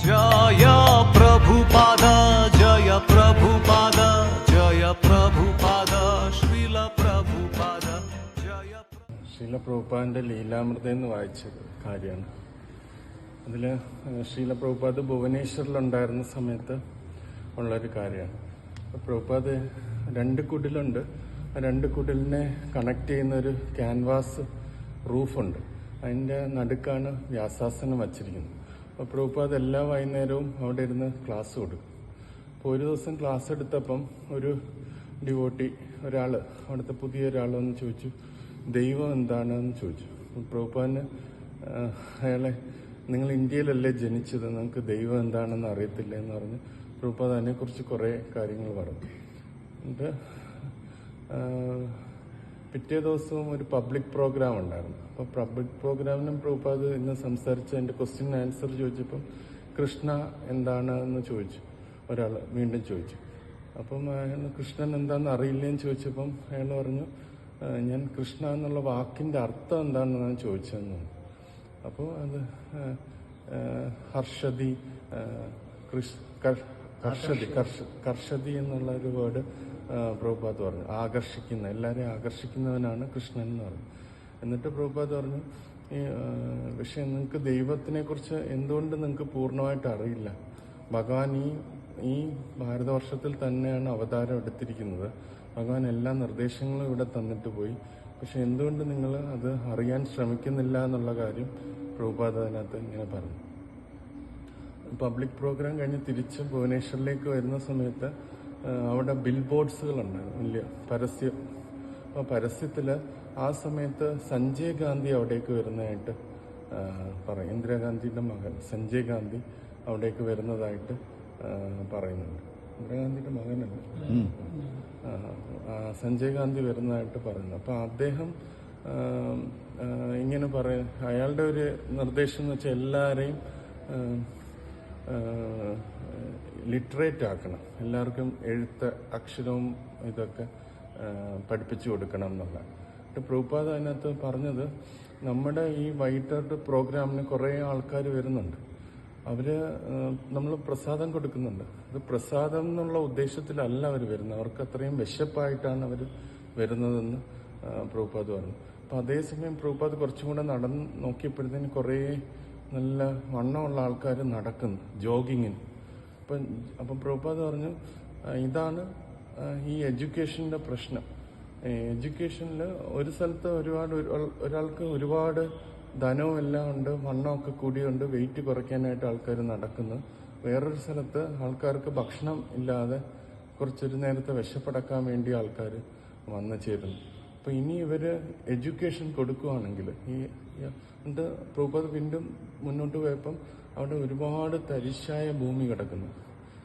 जय प्रभुपाद जय प्रभुपाद जय प्रभुपाद श्रील प्रभुपाद जय ശ്രീല പ്രഭുപാദിൻ്റെ ലീലാമൃതം എന്ന് വായിച്ച കാര്യമാണ്. അതിൽ ശ്രീല പ്രഭുപാദ് ഭുവനേശ്വറിലുണ്ടായിരുന്ന സമയത്ത് ഉള്ളൊരു കാര്യമാണ്. പ്രഭുപാദ് 2 കുടിലുണ്ട്. ആ 2 കുടിലിനെ കണക്ട് ചെയ്യുന്ന ഒരു ക്യാൻവാസ് റൂഫുണ്ട്. അതിൻ്റെ നടുക്കാണ് വ്യാസാസനം വച്ചിരിക്കുന്നത്. അപ്പോൾ പ്രഭുപാദ് എല്ലാ വൈകുന്നേരവും അവിടെ ഇരുന്ന് ക്ലാസ് കൊടുക്കും. അപ്പോൾ ഒരു ദിവസം ക്ലാസ് എടുത്തപ്പം ഒരു ഡിവോട്ടി ഒരാൾ, അവിടുത്തെ പുതിയ ഒരാൾ വന്ന് ചോദിച്ചു, ദൈവം എന്താണെന്ന് ചോദിച്ചു. പ്രഭുപാദിന് അയാളെ, നിങ്ങൾ ഇന്ത്യയിലല്ലേ ജനിച്ചത്, നിങ്ങൾക്ക് ദൈവം എന്താണെന്ന് അറിയത്തില്ല എന്ന് പറഞ്ഞ് പ്രഭുപാദ് അതിനെക്കുറിച്ച് കുറേ കാര്യങ്ങൾ പറഞ്ഞു. എന്നിട്ട് പിറ്റേ ദിവസവും ഒരു പബ്ലിക് പ്രോഗ്രാം ഉണ്ടായിരുന്നു. അപ്പോൾ പബ്ലിക് പ്രോഗ്രാമിനും പ്രഭുപാദ് ഇന്ന് സംസാരിച്ച് അതിൻ്റെ ക്വസ്റ്റ്യൻ ആൻസർ ചോദിച്ചപ്പം കൃഷ്ണ എന്താണ് എന്ന് ചോദിച്ചു. ഒരാൾ വീണ്ടും ചോദിച്ചു. അപ്പം അയാൾ കൃഷ്ണൻ എന്താണെന്ന് അറിയില്ലേന്ന് ചോദിച്ചപ്പം അയാൾ പറഞ്ഞു, ഞാൻ കൃഷ്ണ എന്നുള്ള വാക്കിൻ്റെ അർത്ഥം എന്താണെന്ന് ഞാൻ ചോദിച്ചതെന്ന് പറഞ്ഞു. അപ്പോൾ അത് കർഷതി എന്നുള്ള ഒരു വേർഡ് പ്രഭുപാദ് പറഞ്ഞു. ആകർഷിക്കുന്ന, എല്ലാവരെയും ആകർഷിക്കുന്നവനാണ് കൃഷ്ണൻ എന്ന് പറഞ്ഞു. എന്നിട്ട് പ്രഭുപാദ് പറഞ്ഞു, ഈ വിഷയം നിങ്ങൾക്ക് ദൈവത്തിനെക്കുറിച്ച് എന്തുകൊണ്ട് നിങ്ങൾക്ക് പൂർണ്ണമായിട്ട് അറിയില്ല? ഭഗവാൻ ഈ ഭാരതവർഷത്തിൽ തന്നെയാണ് അവതാരം എടുത്തിരിക്കുന്നത്. ഭഗവാൻ എല്ലാ നിർദ്ദേശങ്ങളും ഇവിടെ തന്നിട്ട് പോയി. പക്ഷെ എന്തുകൊണ്ട് നിങ്ങൾ അത് അറിയാൻ ശ്രമിക്കുന്നില്ല എന്നുള്ള കാര്യം പ്രഭുപാദ് അതിനകത്ത് ഇങ്ങനെ പറഞ്ഞു. പബ്ലിക് പ്രോഗ്രാം കഴിഞ്ഞ് തിരിച്ച് ഭുവനേശ്വറിലേക്ക് വരുന്ന സമയത്ത് അവിടെ ബിൽ ബോർഡ്സുകളുണ്ടായിരുന്നു, വലിയ പരസ്യം. അപ്പോൾ പരസ്യത്തിൽ ആ സമയത്ത് സഞ്ജയ് ഗാന്ധി അവിടേക്ക് വരുന്നതായിട്ട് പറയും. ഇന്ദിരാഗാന്ധിയുടെ മകൻ സഞ്ജയ് ഗാന്ധി അവിടേക്ക് വരുന്നതായിട്ട് പറയുന്നുണ്ട്. ഇന്ദിരാഗാന്ധിയുടെ മകനല്ല, സഞ്ജയ് ഗാന്ധി വരുന്നതായിട്ട് പറയുന്നു. അപ്പോൾ അദ്ദേഹം ഇങ്ങനെ പറയും, അയാളുടെ ഒരു നിർദ്ദേശം എന്ന് വെച്ചാൽ എല്ലാവരെയും ലിറ്ററേറ്റ് ആക്കണം, എല്ലാവർക്കും എഴുത്ത് അക്ഷരവും ഇതൊക്കെ പഠിപ്പിച്ചു കൊടുക്കണം എന്നുള്ള. പ്രഭുപാദ് അതിനകത്ത് പറഞ്ഞത്, നമ്മുടെ ഈ വൈകിട്ട് പ്രോഗ്രാമിന് കുറേ ആൾക്കാർ വരുന്നുണ്ട്. നമ്മൾ പ്രസാദം കൊടുക്കുന്നുണ്ട്. അത് പ്രസാദം എന്നുള്ള ഉദ്ദേശത്തിലല്ല അവർ വരുന്നത്, അവർക്ക് അത്രയും വിശപ്പായിട്ടാണ് അവർ വരുന്നതെന്ന് പ്രഭുപാദ് പറഞ്ഞു. അപ്പം അതേസമയം പ്രഭുപാദ് കുറച്ചും കൂടെ നടന്ന് നോക്കിയപ്പോഴത്തേന് കുറേ നല്ല വണ്ണമുള്ള ആൾക്കാർ നടക്കുന്നു ജോഗിങ്ങിന്. അപ്പം പ്രഭുപാദ് പറഞ്ഞു, ഇതാണ് ഈ എഡ്യൂക്കേഷൻ്റെ പ്രശ്നം. എഡ്യൂക്കേഷനിൽ ഒരു സ്ഥലത്ത് ഒരാൾക്ക് ഒരുപാട് ധനവും എല്ലാം ഉണ്ട്, വണ്ണമൊക്കെ കൂടിയുണ്ട്, വെയിറ്റ് കുറയ്ക്കാനായിട്ട് ആൾക്കാർ നടക്കുന്നു. വേറൊരു സ്ഥലത്ത് ആൾക്കാർക്ക് ഭക്ഷണം ഇല്ലാതെ കുറച്ചൊരു നേരത്തെ വിശപ്പടക്കാൻ വേണ്ടി ആൾക്കാർ വന്നു ചേരുന്നു. അപ്പോൾ ഇനി ഇവർ എഡ്യൂക്കേഷൻ കൊടുക്കുകയാണെങ്കിൽ എന്നിട്ട് പ്രഭുപാദ് വീണ്ടും മുന്നോട്ട് പോയപ്പം അവിടെ ഒരുപാട് തരിശായ ഭൂമി കിടക്കുന്നു.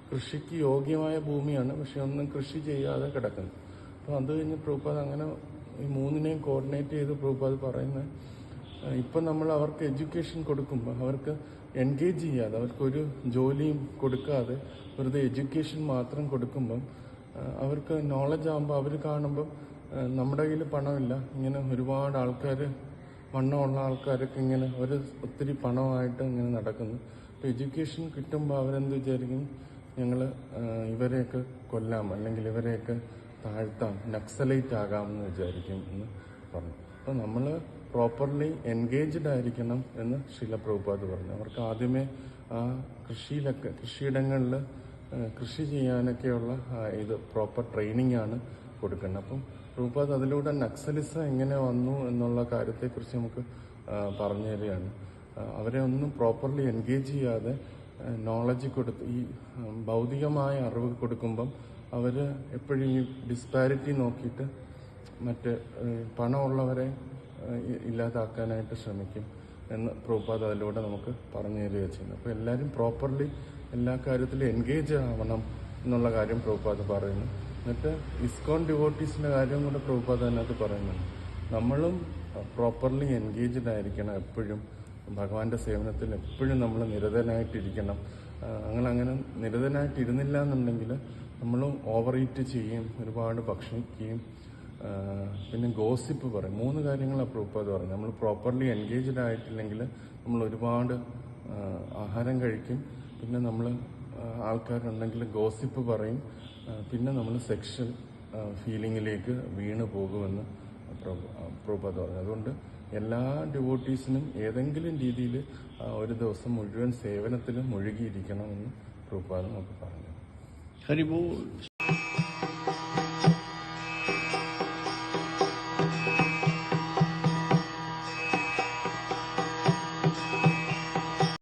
കൃഷിക്ക് യോഗ്യമായ ഭൂമിയാണ്, പക്ഷെ ഒന്നും കൃഷി ചെയ്യാതെ കിടക്കുന്നു. അപ്പോൾ അത് കഴിഞ്ഞ് പ്രഭുപാദ് അങ്ങനെ ഈ മൂന്നിനെയും കോർഡിനേറ്റ് ചെയ്ത് പ്രഭുപാദ് പറയുന്നത്, ഇപ്പം നമ്മൾ അവർക്ക് എഡ്യൂക്കേഷൻ കൊടുക്കുമ്പോൾ അവർക്ക് എൻഗേജ് ചെയ്യാതെ, അവർക്കൊരു ജോലിയും കൊടുക്കാതെ വെറുതെ എഡ്യൂക്കേഷൻ മാത്രം കൊടുക്കുമ്പം അവർക്ക് നോളജ് ആകുമ്പോൾ അവർ കാണുമ്പം നമ്മുടെ കയ്യിൽ പണമില്ല, ഇങ്ങനെ ഒരുപാട് ആൾക്കാർ, വണ്ണമുള്ള ആൾക്കാരൊക്കെ ഇങ്ങനെ ഒത്തിരി പണമായിട്ട് ഇങ്ങനെ നടക്കുന്നു. അപ്പോൾ എഡ്യൂക്കേഷൻ കിട്ടുമ്പോൾ അവരെന്ത് വിചാരിക്കും, ഞങ്ങൾ ഇവരെയൊക്കെ കൊല്ലാം അല്ലെങ്കിൽ ഇവരെയൊക്കെ താഴ്ത്താം, നക്സലൈറ്റ് ആകാമെന്ന് വിചാരിക്കും എന്ന് പറഞ്ഞു. അപ്പോൾ നമ്മൾ പ്രോപ്പർലി എൻഗേജ്ഡ് ആയിരിക്കണം എന്ന് ശ്രീല പ്രഭുപാദ് പറഞ്ഞു. അവർക്ക് ആദ്യമേ ആ കൃഷിയിടങ്ങളിൽ കൃഷി ചെയ്യാനൊക്കെയുള്ള പ്രോപ്പർ ട്രെയിനിങ് ആണ് കൊടുക്കേണ്ടത്. അപ്പം പ്രഭുപാദ് അതിലൂടെ നക്സലിസം എങ്ങനെ വന്നു എന്നുള്ള കാര്യത്തെക്കുറിച്ച് നമുക്ക് പറഞ്ഞു തരികയാണ്. അവരെ ഒന്നും പ്രോപ്പർലി എൻഗേജ് ചെയ്യാതെ നോളജ് കൊടുത്ത് ഈ ഭൗതികമായ അറിവ് കൊടുക്കുമ്പം അവർ എപ്പോഴും ഈ ഡിസ്പാരിറ്റി നോക്കിയിട്ട് മറ്റ് പണമുള്ളവരെ ഇല്ലാതാക്കാനായിട്ട് ശ്രമിക്കും എന്ന് പ്രഭുപാദ് അതിലൂടെ നമുക്ക് പറഞ്ഞു തരികയാണ് ചെയ്യുന്നത്. അപ്പോൾ എല്ലാവരും പ്രോപ്പർലി എല്ലാ കാര്യത്തിലും എൻഗേജ് ആവണം എന്നുള്ള കാര്യം പ്രഭുപാദ് പറയുന്നു. എന്നിട്ട് ഇസ്കോൺ ഡിവോട്ടീസിൻ്റെ കാര്യം കൂടെ പ്രഭുപാദ് അതിനകത്ത് പറയുന്നുണ്ട്. നമ്മളും പ്രോപ്പർലി എൻഗേജ്ഡ് ആയിരിക്കണം, എപ്പോഴും ഭഗവാന്റെ സേവനത്തിൽ എപ്പോഴും നമ്മൾ നിരതനായിട്ടിരിക്കണം. അങ്ങനെ നിരതനായിട്ടിരുന്നില്ല എന്നുണ്ടെങ്കിൽ നമ്മൾ ഓവർ ഈറ്റ് ചെയ്യും, ഒരുപാട് ഭക്ഷണിക്കുകയും പിന്നെ ഗോസിപ്പ് പറയും. 3 കാര്യങ്ങളാണ് പ്രഭുപാദ് പറയുന്നത്. നമ്മൾ പ്രോപ്പർലി എൻഗേജ്ഡ് ആയിട്ടില്ലെങ്കിൽ നമ്മൾ ഒരുപാട് ആഹാരം കഴിക്കും, പിന്നെ നമ്മൾ ആൾക്കാരുണ്ടെങ്കിൽ ഗോസിപ്പ് പറയും, പിന്നെ നമ്മൾ സെക്ഷൽ ഫീലിങ്ങിലേക്ക് വീണ് പോകുമെന്ന് പ്രഭുപാദ പറഞ്ഞു. അതുകൊണ്ട് എല്ലാ ഡിവോട്ടീസിനും ഏതെങ്കിലും രീതിയിൽ ഒരു ദിവസം മുഴുവൻ സേവനത്തിൽ മുഴുകിയിരിക്കണമെന്ന് പ്രഭുപാദ നമുക്ക് പറഞ്ഞു. ഹരിബോൾ.